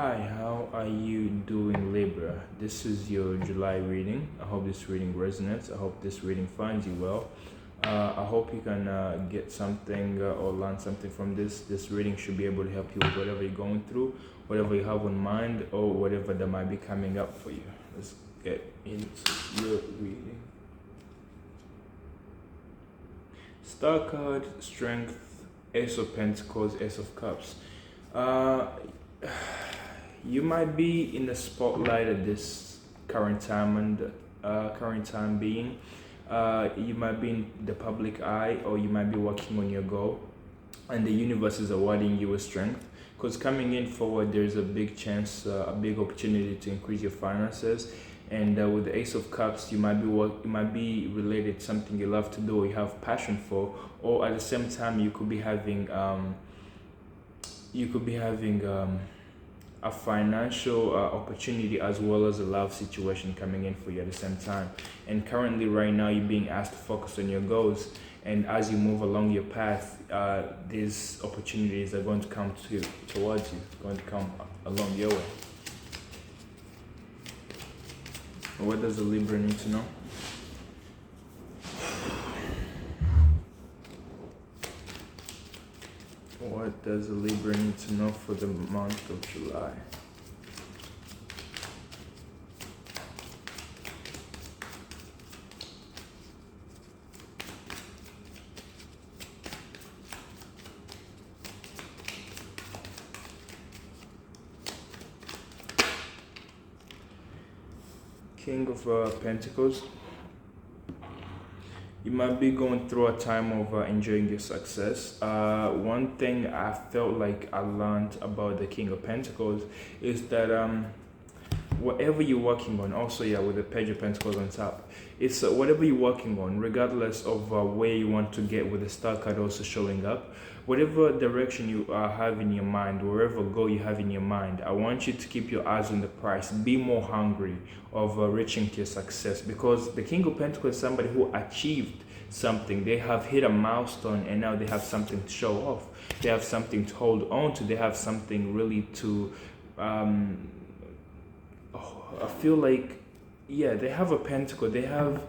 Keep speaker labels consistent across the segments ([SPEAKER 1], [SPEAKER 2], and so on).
[SPEAKER 1] Hi, how are you doing, Libra? This is your July reading. I hope this reading resonates. I hope this reading finds you well. I hope you can get something or learn something from this. This reading should be able to help you with whatever you're going through, whatever you have on mind, or whatever that might be coming up for you. Let's get into your reading. Star card, Strength, Ace of Pentacles, Ace of Cups. Uh, you might be in the spotlight at this current time and current time being. You might be in the public eye, or you might be working on your goal, and the universe is awarding you a strength. Because coming in forward, there's a big chance, a big opportunity to increase your finances. And with the Ace of Cups, you might be related to something you love to do, or you have passion for, or at the same time you could be having a financial opportunity as well as a love situation coming in for you at the same time. And currently, right now, you're being asked to focus on your goals. And as you move along your path, these opportunities are going to come towards you, going to come along your way. What does a Libra need to know? What does a Libra need to know for the month of July? King of Pentacles. You might be going through a time of enjoying your success. One thing I felt like I learned about the King of Pentacles is that whatever you're working on, also with the Page of Pentacles on top, it's whatever you're working on, regardless of where you want to get, with the Star card also showing up, whatever direction you have in your mind, wherever goal you have in your mind, I want you to keep your eyes on the prize. Be more hungry of reaching to your success, because the King of Pentacles is somebody who achieved something. They have hit a milestone, and now they have something to show off. They have something to hold on to. They have something really to I feel like, they have a pentacle. They have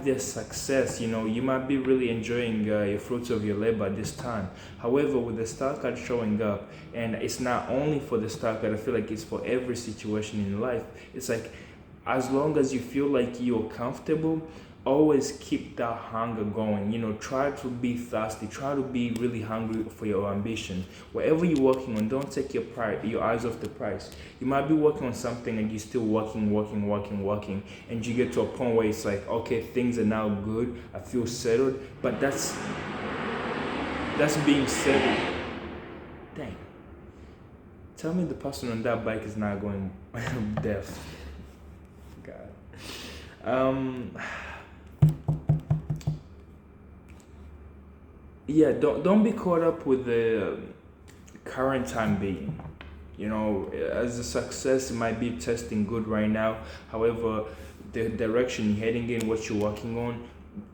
[SPEAKER 1] their success. You might be really enjoying your fruits of your labor this time. However, with the Star card showing up, and it's not only for the Star card, I feel like it's for every situation in life. It's like, as long as you feel like you're comfortable, always keep that hunger going. Try to be thirsty. Try to be really hungry for your ambition. Whatever you're working on, don't take your eyes off the prize. You might be working on something and you're still working, and you get to a point where it's like, okay, things are now good. I feel settled, but that's being settled. Dang. Tell me the person on that bike is not going deaf. God. Don't be caught up with the current time being. As a success, it might be testing good right now. However, the direction you're heading in, what you're working on,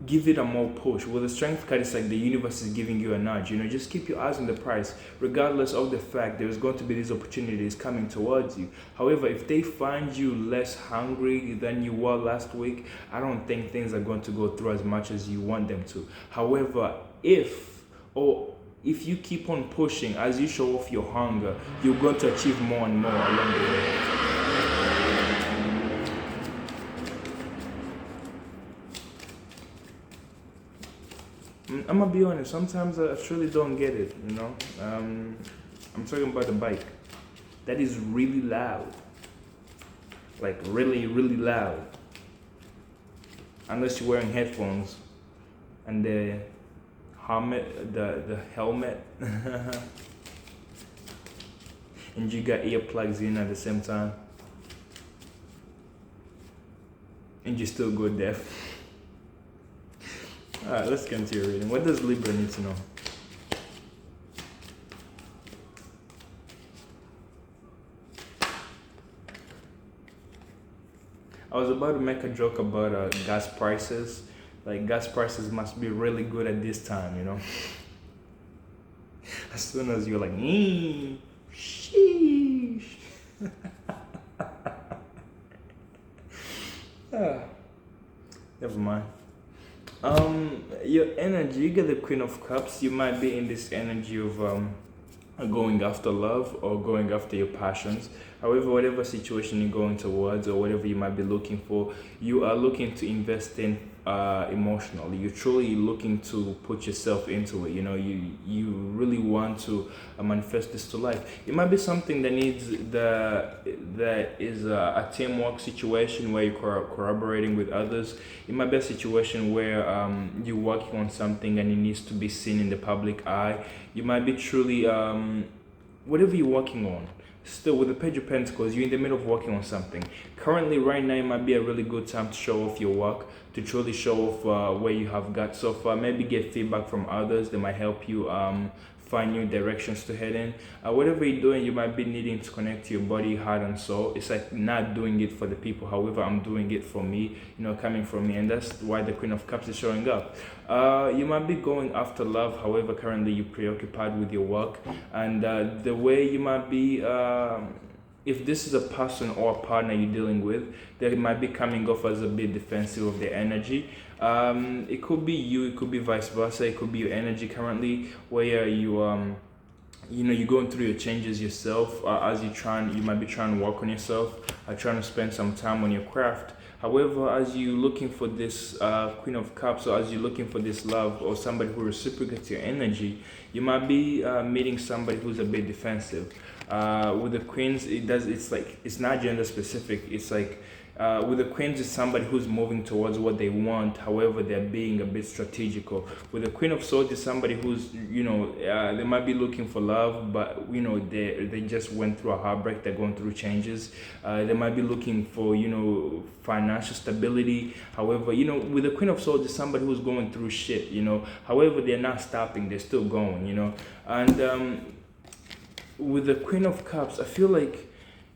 [SPEAKER 1] give it a more push. With the Strength card, it's like the universe is giving you a nudge. Just keep your eyes on the prize, regardless of the fact there's going to be these opportunities coming towards you. However, if they find you less hungry than you were last week, I don't think things are going to go through as much as you want them to. However, if you keep on pushing, as you show off your hunger, you're going to achieve more and more along the way. I'm gonna be honest, sometimes I truly don't get it. I'm talking about the bike. That is really loud. Like really, really loud. Unless you're wearing headphones and the helmet and you got earplugs in at the same time, and you still go deaf. Alright, let's get into your reading. What does Libra need to know? I was about to make a joke about gas prices. Like, gas prices must be really good at this time, As soon as you're like, sheesh, mind. Your energy, you get the Queen of Cups. You might be in this energy of going after love or going after your passions. However, whatever situation you're going towards or whatever you might be looking for, you are looking to invest in emotionally. You're truly looking to put yourself into it. You really want to manifest this to life. It might be something that needs that is a teamwork situation where you're collaborating with others. It might be a situation where you're working on something and it needs to be seen in the public eye. You might be truly whatever you're working on. Still, with the Page of Pentacles, you're in the middle of working on something. Currently, right now, it might be a really good time to show off your work, to truly show off where you have got so far. Maybe get feedback from others that might help you find new directions to head in. Whatever you're doing, you might be needing to connect to your body, heart, and soul. It's like not doing it for the people. However, I'm doing it for me, coming from me. And that's why the Queen of Cups is showing up. You might be going after love. However, currently you're preoccupied with your work. And the way you might be... if this is a person or a partner you're dealing with, they might be coming off as a bit defensive of their energy. It could be you, it could be vice versa. It could be your energy currently, where you're going through your changes yourself. As you might be trying to work on yourself, trying to spend some time on your craft. However, as you're looking for this Queen of Cups, or as you're looking for this love or somebody who reciprocates your energy, you might be meeting somebody who's a bit defensive. With the Queens, it's not gender specific. It's like with the Queens, it's somebody who's moving towards what they want. However, they're being a bit strategical. With the Queen of Swords, is somebody who's they might be looking for love, but they just went through a heartbreak. They're going through changes. They might be looking for financial stability. However, with the Queen of Swords, is somebody who's going through shit. However, they're not stopping. They're still going. And with the Queen of Cups, I feel like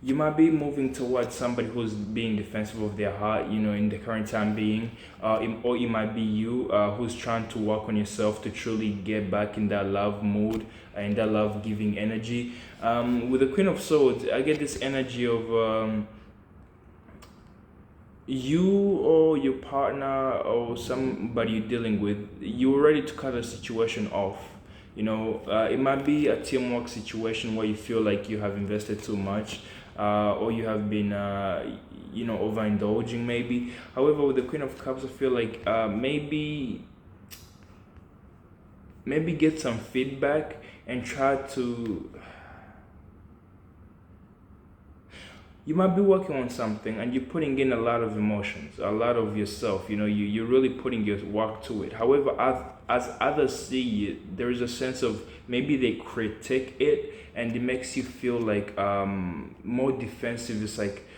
[SPEAKER 1] you might be moving towards somebody who's being defensive of their heart, in the current time being, or it might be you who's trying to work on yourself to truly get back in that love mood, in that love-giving energy. With the Queen of Swords, I get this energy of you or your partner or somebody you're dealing with, you're ready to cut a situation off. It might be a teamwork situation where you feel like you have invested too much, or you have been, overindulging maybe. However, with the Queen of Cups, I feel like maybe get some feedback and try to... You might be working on something and you're putting in a lot of emotions, a lot of yourself. You're really putting your work to it. However, as others see it, there is a sense of maybe they critique it and it makes you feel like more defensive. It's like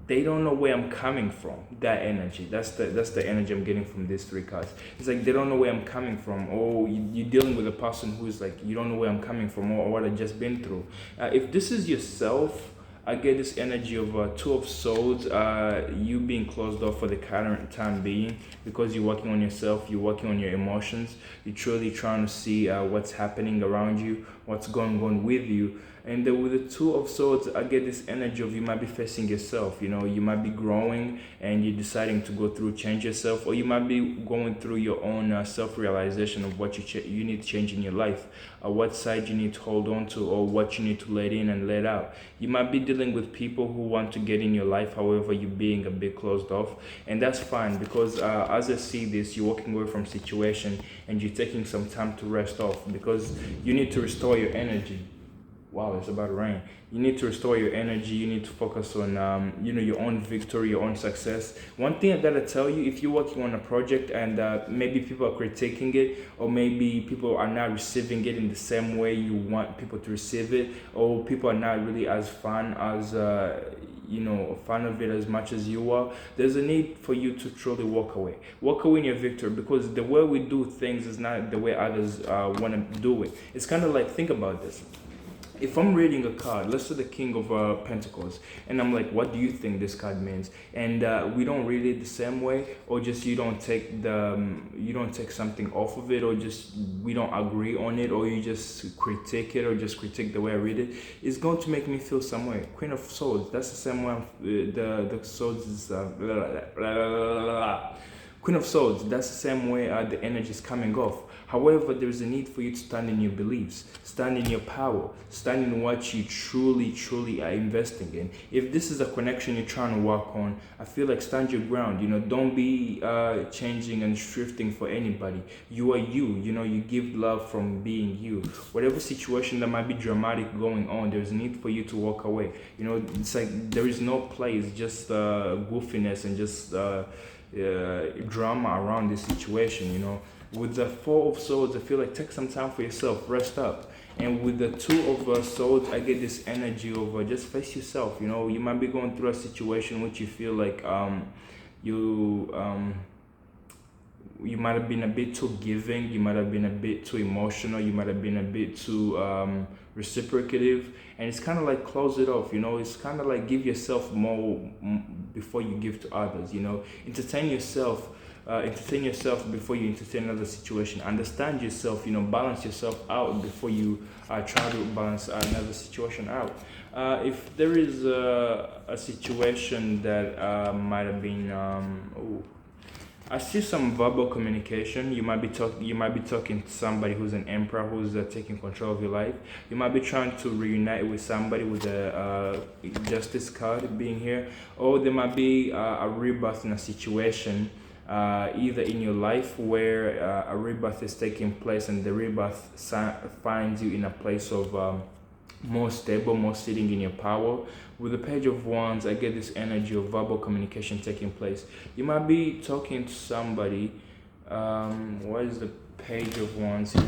[SPEAKER 1] they don't know where I'm coming from. That energy. That's the energy I'm getting from these three cards. It's like they don't know where I'm coming from. Or you're dealing with a person who's like, you don't know where I'm coming from or what I've just been through. If this is yourself, I get this energy of Two of Swords, you being closed off for the current time being, because you're working on yourself, you're working on your emotions, you're truly trying to see what's happening around you, what's going on with you. And with the Two of Swords, I get this energy of you might be facing yourself. You might be growing and you're deciding to go through change yourself, or you might be going through your own self-realization of what you need to change in your life, what side you need to hold on to, or what you need to let in and let out. You might be dealing with people who want to get in your life, however, you're being a bit closed off, and that's fine, because as I see this, you're walking away from situation and you're taking some time to rest off, because you need to restore your energy. Wow, it's about to rain. You need to restore your energy. You need to focus on, your own victory, your own success. One thing I gotta tell you, if you're working on a project and maybe people are critiquing it, or maybe people are not receiving it in the same way you want people to receive it, or people are not really as fan as, a fan of it as much as you are, there's a need for you to truly walk away. Walk away in your victory, because the way we do things is not the way others want to do it. It's kind of like, think about this. If I'm reading a card, let's say the King of Pentacles, and I'm like, what do you think this card means? And we don't read it the same way, or just you don't take something off of it, or just we don't agree on it, or you just critique it, or just critique the way I read it. It's going to make me feel some way. Queen of Swords, that's the same way. The Swords is Queen of Swords, that's the same way the energy is coming off. However, there's a need for you to stand in your beliefs, stand in your power, stand in what you truly, truly are investing in. If this is a connection you're trying to work on, I feel like stand your ground. Don't be changing and shifting for anybody. You are you. You give love from being you. Whatever situation that might be dramatic going on, there's a need for you to walk away. It's like there is no place, just goofiness and just drama around this situation. With the Four of Swords, I feel like take some time for yourself, rest up. And with the Two of Swords, I get this energy of just face yourself. You might be going through a situation which you feel like you you might have been a bit too giving, you might have been a bit too emotional, you might have been a bit too reciprocative, and it's kind of like close it off. It's kind of like give yourself more before you give to others. Entertain yourself. Entertain yourself before you entertain another situation. Understand yourself, balance yourself out before you try to balance another situation out. If there is a situation that might have been, I see some verbal communication. You might be talking to somebody who's an emperor, who's taking control of your life. You might be trying to reunite with somebody with the justice card being here, or there might be a rebirth in a situation. Either in your life where a rebirth is taking place, and the rebirth finds you in a place of more stable, more sitting in your power. With the Page of Wands, I get this energy of verbal communication taking place. You might be talking to somebody. What is the Page of Wands here?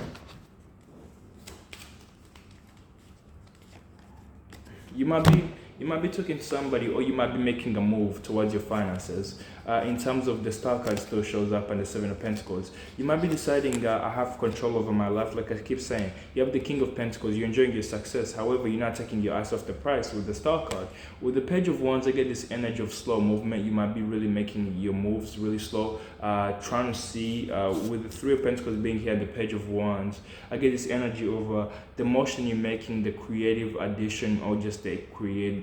[SPEAKER 1] You might be talking to somebody, or you might be making a move towards your finances. In terms of the Star card still shows up, and the Seven of Pentacles. You might be deciding, I have control over my life. Like I keep saying, you have the King of Pentacles, you're enjoying your success. However, you're not taking your eyes off the prize with the Star card. With the Page of Wands, I get this energy of slow movement. You might be really making your moves really slow, trying to see. With the Three of Pentacles being here, the Page of Wands, I get this energy of the motion you're making, the creative addition, or just the creative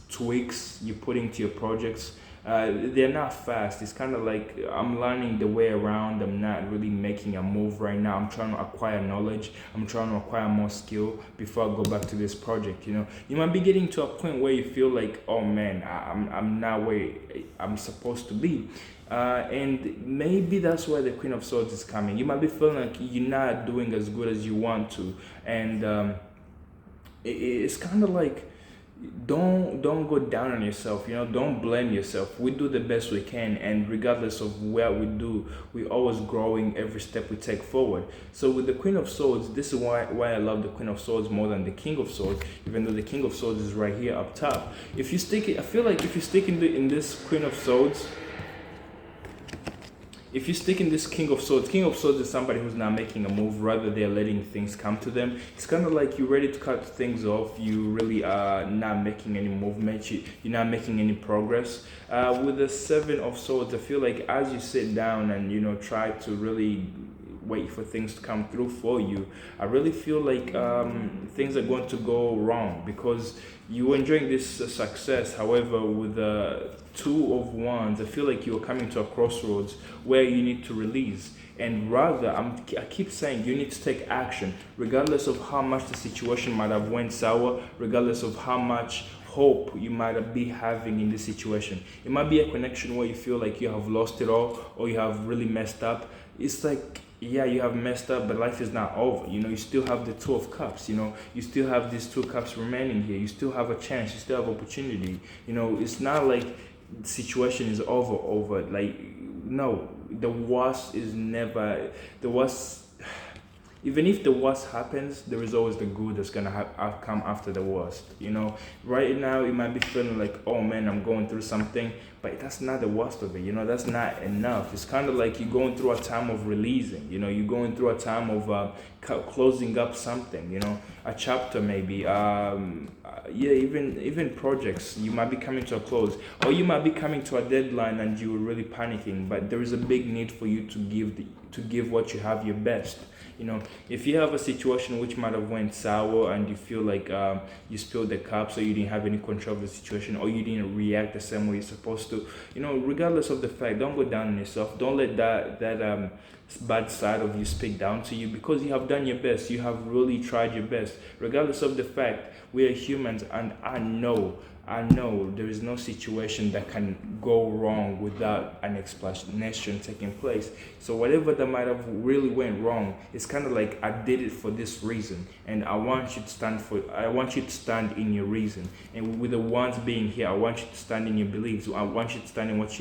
[SPEAKER 1] tweaks you put into your projects. They're not fast. It's kind of like I'm learning the way around. I'm not really making a move right now. I'm trying to acquire knowledge. I'm trying to acquire more skill before I go back to this project. You might be getting to a point where you feel like, oh man, I'm not where I'm supposed to be. And maybe that's why the Queen of Swords is coming. You might be feeling like you're not doing as good as you want to, and it's kind of like, don't go down on yourself. Don't blame yourself. We do the best we can, and regardless of where we do, we're always growing every step we take forward. So with the Queen of Swords, this is why I love the Queen of Swords more than the King of Swords, even though the King of Swords is right here up top. I feel like if you stick in this Queen of Swords, if you stick in this King of Swords is somebody who's not making a move, rather they're letting things come to them. It's kind of like you're ready to cut things off. You really are not making any movement. You're not making any progress. With the Seven of Swords, I feel like as you sit down and try to really wait for things to come through for you, I really feel like things are going to go wrong, because you're enjoying this success. However, with the Two of Wands, I feel like you're coming to a crossroads where you need to release. And rather, I keep saying you need to take action, regardless of how much the situation might have went sour, regardless of how much hope you might be having in this situation. It might be a connection where you feel like you have lost it all, or you have really messed up. It's like, yeah, you have messed up, but life is not over. You still have the Two of Cups. You still have these two cups remaining here. You still have a chance. You still have opportunity. It's not like the situation is over. Like, no, the worst is never the worst. Even if the worst happens, there is always the good that's gonna come after the worst. Right now you might be feeling like, oh man, I'm going through something, but that's not the worst of it. That's not enough. It's kind of like you're going through a time of releasing. You're going through a time of closing up something. A chapter maybe. Even projects. You might be coming to a close, or you might be coming to a deadline and you're really panicking. But there is a big need for you to give what you have your best. You know, if you have a situation which might have went sour and you feel like you spilled the cup, so you didn't have any control of the situation, or you didn't react the same way you're supposed to, you know, regardless of the fact, don't go down on yourself. Don't let that bad side of you speak down to you, because you have done your best. You have really tried your best, regardless of the fact. We are humans, and I know there is no situation that can go wrong without an explanation taking place. So whatever that might have really went wrong, it's kind of like, I did it for this reason, and I want you to stand in your reason. And with the ones being here, I want you to stand in your beliefs. I want you to stand in what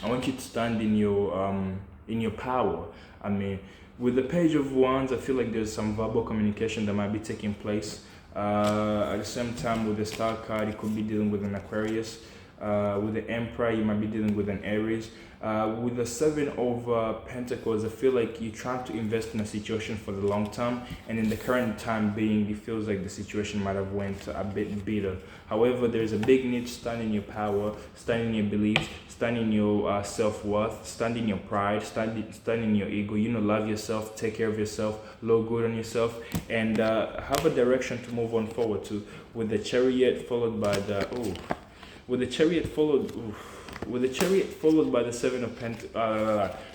[SPEAKER 1] I want you to stand in your power. I mean, with the page of wands, I feel like there's some verbal communication that might be taking place. At the same time, with the star card, you could be dealing with an Aquarius. With the Emperor, you might be dealing with an Aries. With the Seven of Pentacles, I feel like you're trying to invest in a situation for the long term, and in the current time being, it feels like the situation might have went a bit bitter. However, there's a big need to stand in your power, stand in your beliefs, stand in your self-worth, stand in your pride, stand in your ego. You know, love yourself, take care of yourself, look good on yourself, and have a direction to move on forward to. With the Chariot followed by the with the Chariot followed with the Chariot followed by the Seven of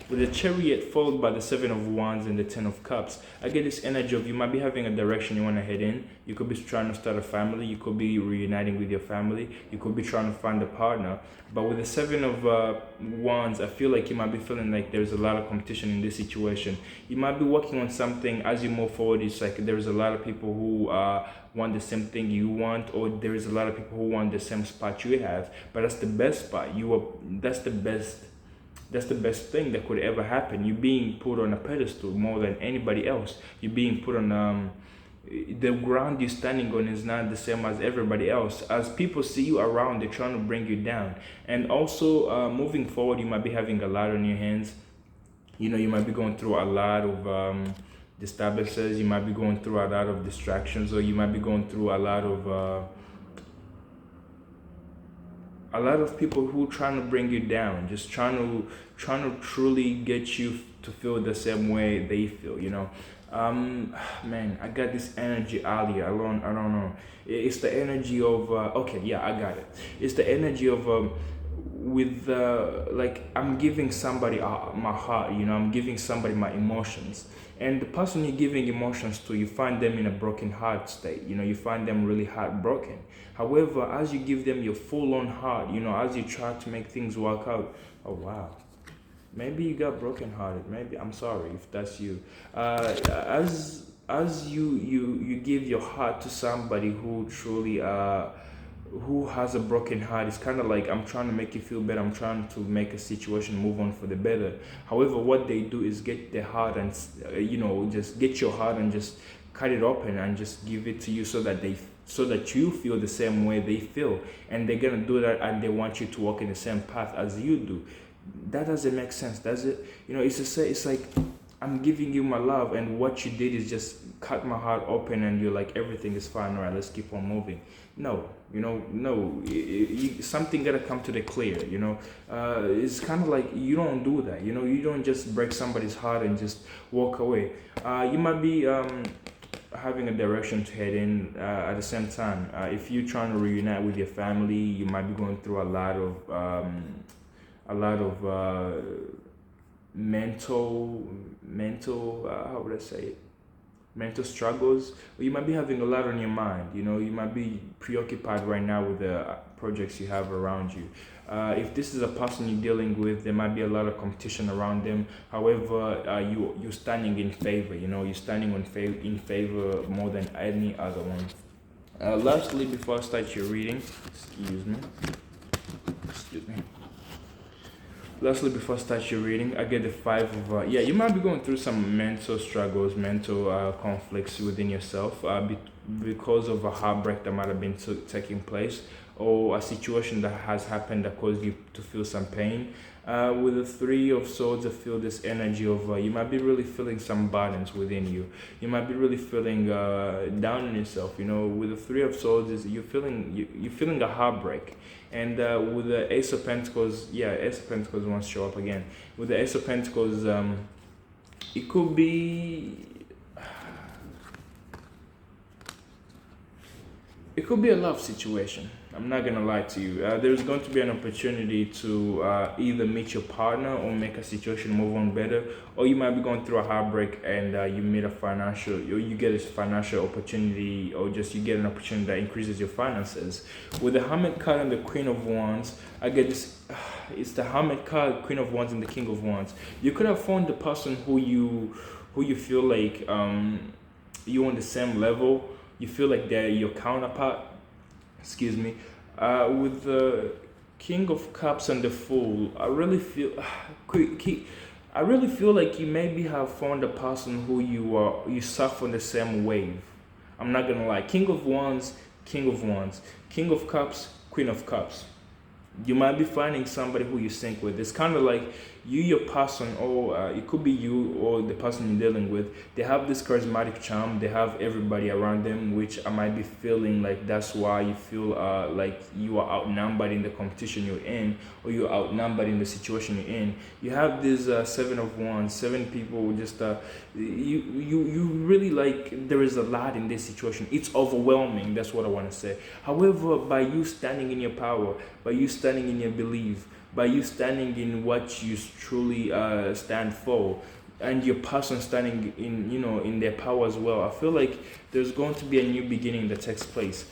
[SPEAKER 1] with the Chariot followed by the Seven of Wands and the Ten of Cups, I get this energy of you might be having a direction you want to head in. You could be trying to start a family. You could be reuniting with your family. You could be trying to find a partner. But with the Seven of Wands, I feel like you might be feeling like there's a lot of competition in this situation. You might be working on something as you move forward. It's like there's a lot of people who want the same thing you want, or there is a lot of people who want the same spot you have. But that's the best spot. That's the best thing that could ever happen. You're being put on a pedestal more than anybody else. You're being put on the ground you're standing on is not the same as everybody else. As people see you around, they're trying to bring you down. And also, moving forward, you might be having a lot on your hands. You know, you might be going through a lot of disturbances. You might be going through a lot of distractions, or you might be going through a lot of people who trying to bring you down, just trying to truly get you to feel the same way they feel, you know. Man, I got this energy earlier. I don't know. It's the energy of okay, yeah, I got it. It's the energy of with like, I'm giving somebody my heart, you know. I'm giving somebody my emotions, and the person you're giving emotions to, you find them in a broken heart state. You know, you find them really heartbroken. However, as you give them your full-on heart, you know, as you try to make things work out, oh wow, maybe you got broken-hearted. Maybe, I'm sorry if that's you. As you give your heart to somebody who truly who has a broken heart, it's kind of like, I'm trying to make you feel better. I'm trying to make a situation move on for the better. However, what they do is get their heart and you know, just get your heart and just cut it open and just give it to you, so that you feel the same way they feel, and they're gonna do that, and they want you to walk in the same path as you do. That doesn't make sense, does it? You know, it's like, I'm giving you my love, and what you did is just cut my heart open, and you're like, everything is fine, all right, let's keep on moving. No, you know, no, something gotta come to the clear, you know. It's kind of like, you don't do that, you know. You don't just break somebody's heart and just walk away. You might be having a direction to head in. At the same time, if you're trying to reunite with your family, you might be going through a lot of mental how would I say it, mental struggles. You might be having a lot on your mind. You know, you might be preoccupied right now with the projects you have around you. If this is a person you're dealing with, there might be a lot of competition around them. However, you're standing in favor. You know, you're standing in favor more than any other one. Lastly, before I start your reading, excuse me. Lastly, before I start your reading, I get the Five of you might be going through some mental struggles, mental conflicts within yourself because of a heartbreak that might have been taking place, or a situation that has happened that caused you to feel some pain. With the Three of Swords, I feel this energy of you might be really feeling some burdens within you. You might be really feeling down on yourself. You know, with the Three of Swords, you're feeling a heartbreak. And with the Ace of Pentacles, Ace of Pentacles wants to show up again. With the Ace of Pentacles, It could be it could be a love situation. I'm not gonna lie to you. There's going to be an opportunity to either meet your partner or make a situation move on better, or you might be going through a heartbreak and you meet a financial, or you get a financial opportunity, or just you get an opportunity that increases your finances. With the Hermit card and the Queen of Wands, I get this. It's the Hermit card, Queen of Wands, and the King of Wands. You could have found the person who you feel like you on the same level. You feel like they're your counterpart. Excuse me. With the King of Cups and the Fool, I really feel like you maybe have found a person who you surf on the same wave. I'm not gonna lie. King of Wands, King of Wands, King of Cups, Queen of Cups. You might be finding somebody who you sync with. It's kind of like you, your person, or it could be you or the person you're dealing with. They have this charismatic charm. They have everybody around them, which I might be feeling like that's why you feel like you are outnumbered in the competition you're in, or you're outnumbered in the situation you're in. You have this Seven of Wands, seven people. Just you really like. There is a lot in this situation. It's overwhelming. That's what I want to say. However, by you standing in your power, by you standing in your belief, by you standing in what you truly stand for, and your person standing in in their power as well, I feel like there's going to be a new beginning that takes place.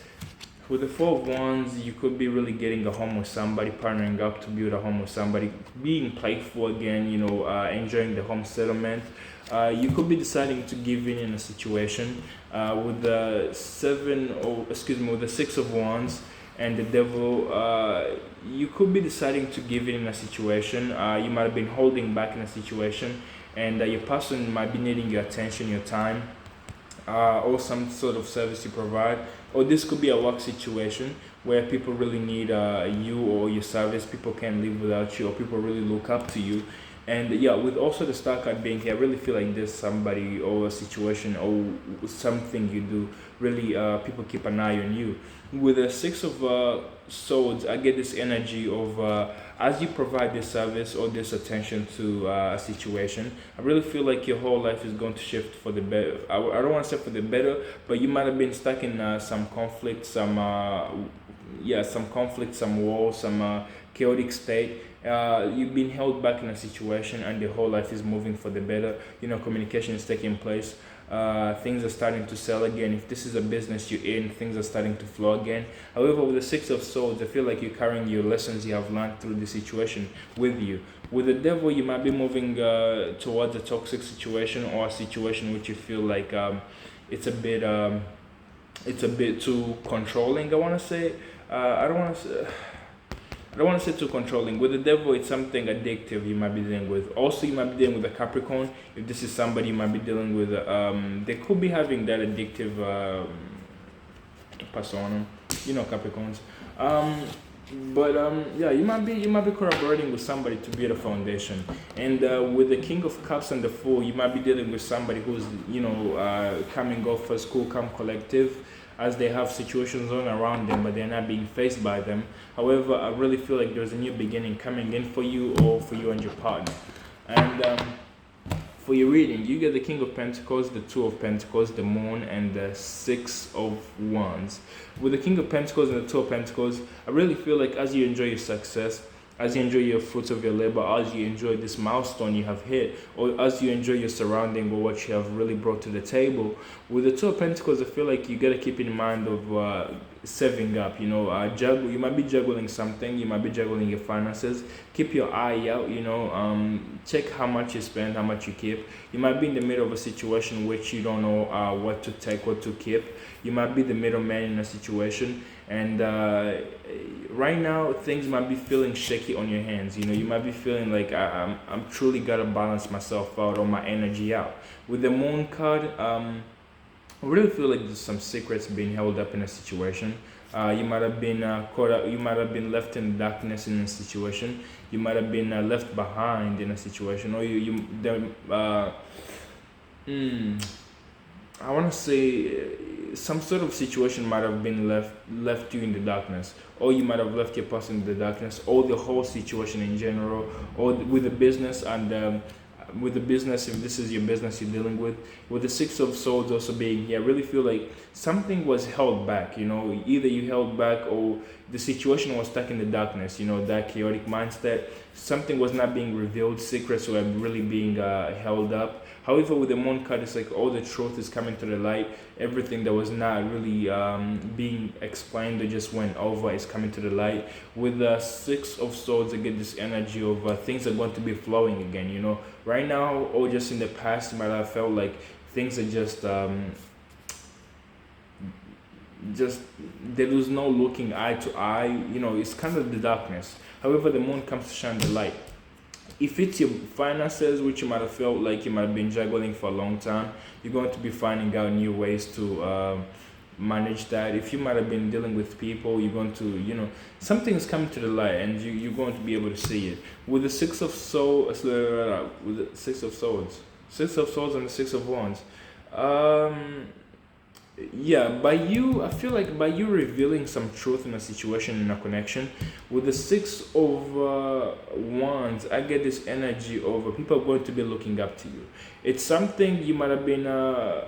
[SPEAKER 1] With the Four of Wands, you could be really getting a home with somebody, partnering up to build a home with somebody, being playful again, enjoying the home settlement. You could be deciding to give in a situation. With the with the Six of Wands and the Devil, you could be deciding to give in a situation. You might have been holding back in a situation, and your person might be needing your attention, your time, or some sort of service you provide. Or this could be a work situation where people really need you or your service. People can't live without you, or people really look up to you. And yeah, with also the Star card being here, I really feel like there's somebody or a situation or something you do. Really, people keep an eye on you. With the Six of Swords, I get this energy of as you provide this service or this attention to a situation, I really feel like your whole life is going to shift for the better. I don't want to say for the better, but you might have been stuck in some conflict, some war, some chaotic state. You've been held back in a situation, and the whole life is moving for the better. Communication is taking place. Things are starting to sell again. If this is a business you're in, things are starting to flow again. However, with the Six of Swords, I feel like you're carrying your lessons you have learned through the situation with you. With the Devil, you might be moving towards a toxic situation, or a situation which you feel like it's a bit too controlling. I want to say. I don't want to say too controlling. With the Devil, it's something addictive you might be dealing with. Also, you might be dealing with a Capricorn. If this is somebody you might be dealing with, they could be having that addictive persona. Capricorns. Yeah, you might be collaborating with somebody to build a foundation. And with the King of Cups and the Fool, you might be dealing with somebody who's coming off a school, come collective, as they have situations on around them, but they're not being faced by them. However, I really feel like there's a new beginning coming in for you, or for you and your partner. And for your reading, you get the King of Pentacles, the Two of Pentacles, the Moon, and the Six of Wands. With the King of Pentacles and the Two of Pentacles, I really feel like as you enjoy your success, as you enjoy your fruits of your labor, as you enjoy this milestone you have hit, or as you enjoy your surrounding or what you have really brought to the table, with the Two of Pentacles, I feel like you gotta keep in mind of saving up. You might be juggling something. You might be juggling your finances. Keep your eye out. Check how much you spend, how much you keep. You might be in the middle of a situation which you don't know what to take, what to keep. You might be the middleman in a situation, and right now things might be feeling shaky on your hands. You might be feeling like I'm truly gotta balance myself out or my energy out. With the Moon card, I really feel like there's some secrets being held up in a situation. You might have been caught up. You might have been left in darkness in a situation. You might have been left behind in a situation, or I want to say some sort of situation might have been left you in the darkness, or you might have left your person in the darkness, or the whole situation in general, or with the business. And with the business, if this is your business you're dealing with the Six of Swords also being here, I really feel like something was held back. Either you held back or the situation was stuck in the darkness. That chaotic mindset. Something was not being revealed. Secrets were really being held up. However, with the Moon card, it's like all the truth is coming to the light. Everything that was not really being explained or just went over is coming to the light. With the Six of Swords, I get this energy of things are going to be flowing again. Right now or just in the past, you might have felt like things are just there is no looking eye to eye. It's kind of the darkness. However, the moon comes to shine the light. If it's your finances, which you might have felt like you might have been juggling for a long time, you're going to be finding out new ways to manage that. If you might have been dealing with people, you're going to, something is coming to the light, and you're going to be able to see it. With the Six of Swords, with the Six of Swords and the Six of Wands. Yeah, I feel like by you revealing some truth in a situation, in a connection, with the Six of Wands, I get this energy of people are going to be looking up to you. It's something you might have been,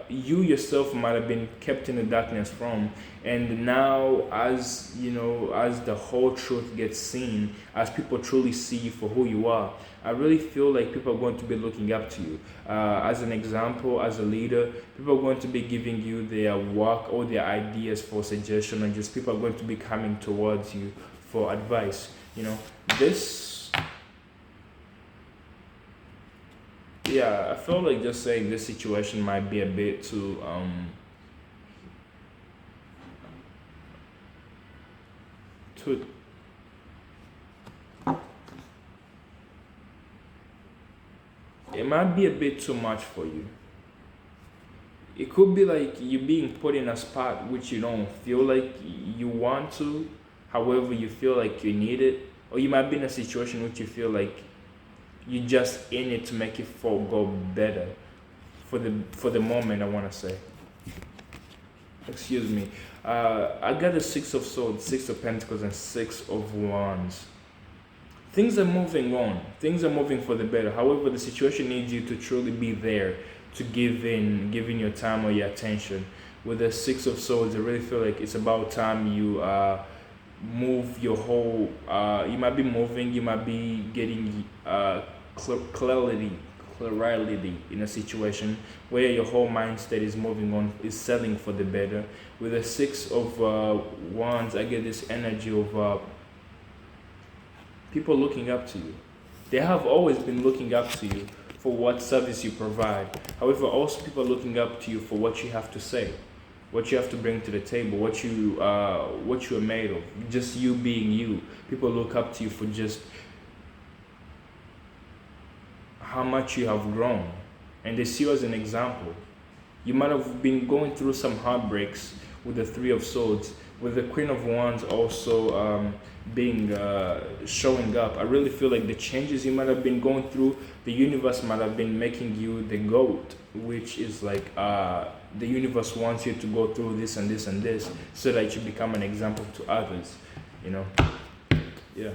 [SPEAKER 1] you yourself might have been kept in the darkness from, and now as as the whole truth gets seen, as people truly see you for who you are, I really feel like people are going to be looking up to you. As an example, as a leader, people are going to be giving you their work or their ideas for suggestion, and just people are going to be coming towards you for advice. This, yeah, I feel like just saying this situation might be a bit too it might be a bit too much for you. It could be like you being put in a spot which you don't feel like you want to, however you feel like you need it, or you might be in a situation which you feel like you just in it to make it go better for the moment. I want to say, excuse me. I got the Six of Swords, Six of Pentacles, and Six of Wands. Things are moving on. Things are moving for the better. However, the situation needs you to truly be there, to give in your time or your attention. With the Six of Swords, I really feel like it's about time you move your whole. You might be moving. You might be getting clarity in a situation where your whole mindset is moving on, is selling for the better. With the Six of Wands, I get this energy of people looking up to you. They have always been looking up to you for what service you provide. However, also people are looking up to you for what you have to say, what you have to bring to the table, what you are made of. Just you being you. People look up to you for just how much you have grown, and they see you as an example. You might have been going through some heartbreaks with the Three of Swords, with the Queen of Wands also showing up. I really feel like the changes you might have been going through, the universe might have been making you the GOAT, which is like the universe wants you to go through this and this and this so that you become an example to others. Yeah.